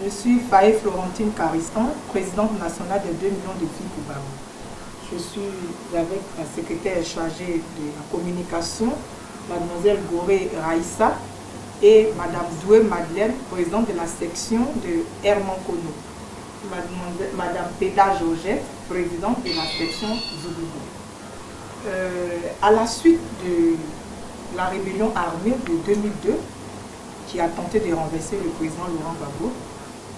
Je suis Faye Florentine Caristan, présidente nationale des 2 millions de filles pour Babou. Je suis avec la secrétaire chargée de la communication, mademoiselle Goré Raïssa, et madame Doué Madeleine, présidente de la section de Hermankono. Madame Péda Georgette, présidente de la section Zougoubou. À la suite de la rébellion armée de 2002, qui a tenté de renverser le président Laurent Gbagbo,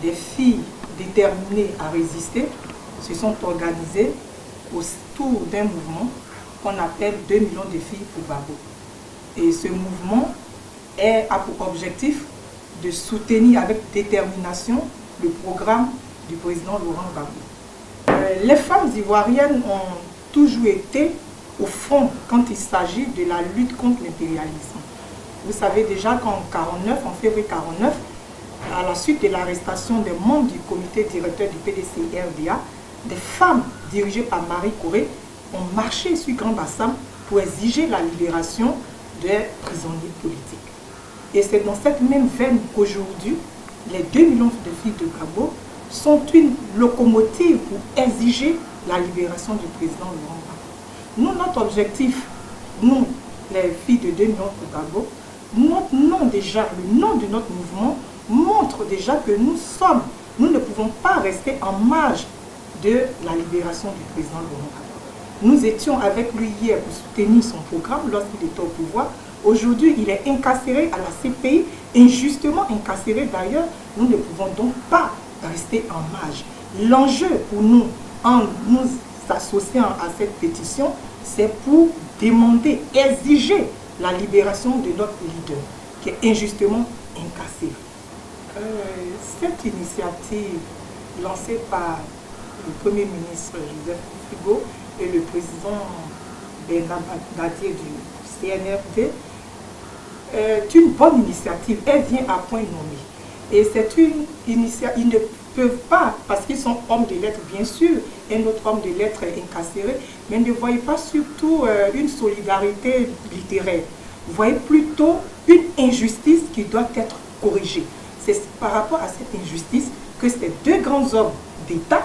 des filles déterminées à résister se sont organisées autour d'un mouvement qu'on appelle 2 millions de filles pour Gbagbo. Et ce mouvement a pour objectif de soutenir avec détermination le programme du président Laurent Gbagbo. Les femmes ivoiriennes ont toujours été au front quand il s'agit de la lutte contre l'impérialisme. Vous savez déjà qu'en février 1949, à la suite de l'arrestation des membres du comité directeur du PDC-RDA, des femmes dirigées par Marie Corée ont marché sur Grand Bassam pour exiger la libération des prisonniers politiques. Et c'est dans cette même veine qu'aujourd'hui, les 2 millions de filles de Gbagbo sont une locomotive pour exiger la libération du président Laurent Gbagbo. Nous, notre objectif, nous, les filles de 2 millions de Gbagbo, notre nom déjà, le nom de notre mouvement montre déjà que nous ne pouvons pas rester en marge de la libération du président Laurent Gbagbo. Nous étions avec lui hier pour soutenir son programme lorsqu'il était au pouvoir. Aujourd'hui, il est incarcéré à la CPI, injustement incarcéré d'ailleurs. Nous ne pouvons donc pas rester en marge. L'enjeu pour nous, en nous associant à cette pétition, c'est pour demander, exiger la libération de notre leader, qui est injustement incarcéré. Cette initiative lancée par le Premier ministre Joseph Frigo et le président Bernard Badier du CNRD est une bonne initiative. Elle vient à point nommé. Et c'est une initiative, ils ne peuvent pas, parce qu'ils sont hommes de lettres bien sûr, un autre homme de lettres est incarcéré, mais ne voyez pas surtout une solidarité littéraire. Vous voyez plutôt une injustice qui doit être corrigée. C'est par rapport à cette injustice que ces 2 grands hommes d'État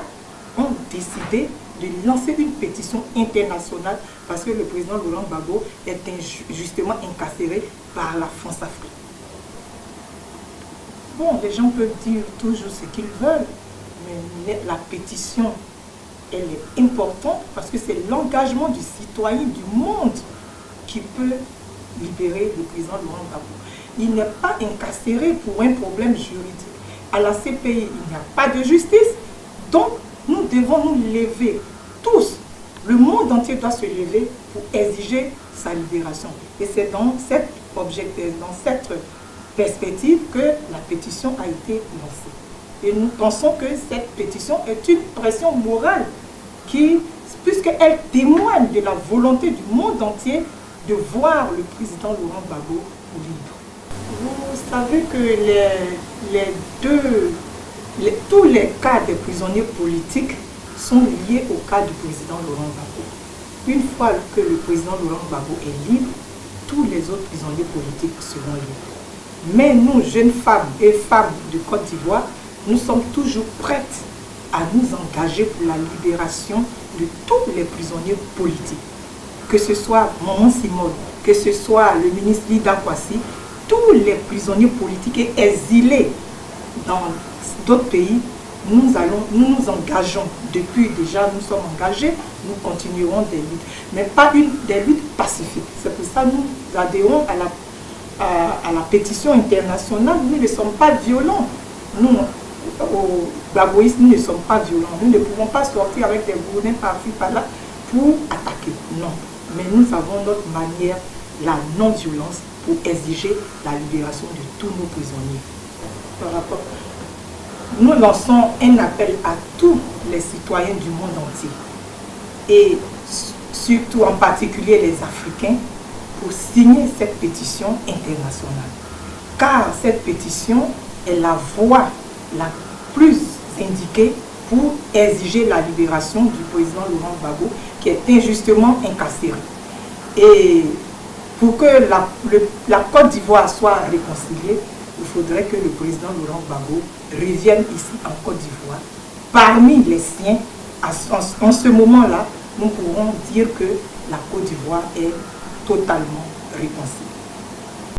ont décidé de lancer une pétition internationale parce que le président Laurent Gbagbo est injustement incarcéré par la France-Afrique. Bon, les gens peuvent dire toujours ce qu'ils veulent, mais la pétition, elle est importante parce que c'est l'engagement du citoyen du monde qui peut libérer le président Laurent Gbagbo. Il n'est pas incarcéré pour un problème juridique. À la CPI, il n'y a pas de justice. Donc, nous devons nous lever tous. Le monde entier doit se lever pour exiger sa libération. Et c'est dans cette perspective que la pétition a été lancée. Et nous pensons que cette pétition est une pression morale puisqu'elle témoigne de la volonté du monde entier de voir le président Laurent Gbagbo libre. Vous savez que tous les cas des prisonniers politiques sont liés au cas du président Laurent Gbagbo. Une fois que le président Laurent Gbagbo est libre, tous les autres prisonniers politiques seront libres. Mais nous, jeunes femmes et femmes de Côte d'Ivoire, nous sommes toujours prêtes à nous engager pour la libération de tous les prisonniers politiques. Que ce soit Maman Simone, que ce soit le ministre Lida Kwasi, tous les prisonniers politiques et exilés dans d'autres pays, nous nous engageons. Depuis déjà, nous sommes engagés, nous continuerons des luttes. Mais pas des luttes pacifiques. C'est pour ça que nous adhérons à la pétition internationale. Nous ne sommes pas violents. Nous, aux Gbagboïstes, nous ne sommes pas violents. Nous ne pouvons pas sortir avec des gourdins par-ci, par-là pour attaquer. Non. Mais nous avons notre manière, la non-violence, pour exiger la libération de tous nos prisonniers. Nous lançons un appel à tous les citoyens du monde entier et surtout en particulier les Africains pour signer cette pétition internationale. Car cette pétition est la voie la plus indiquée pour exiger la libération du président Laurent Gbagbo qui est injustement incarcéré. Et pour que la Côte d'Ivoire soit réconciliée, il faudrait que le président Laurent Gbagbo revienne ici en Côte d'Ivoire. Parmi les siens, en ce moment-là, nous pourrons dire que la Côte d'Ivoire est totalement réconciliée.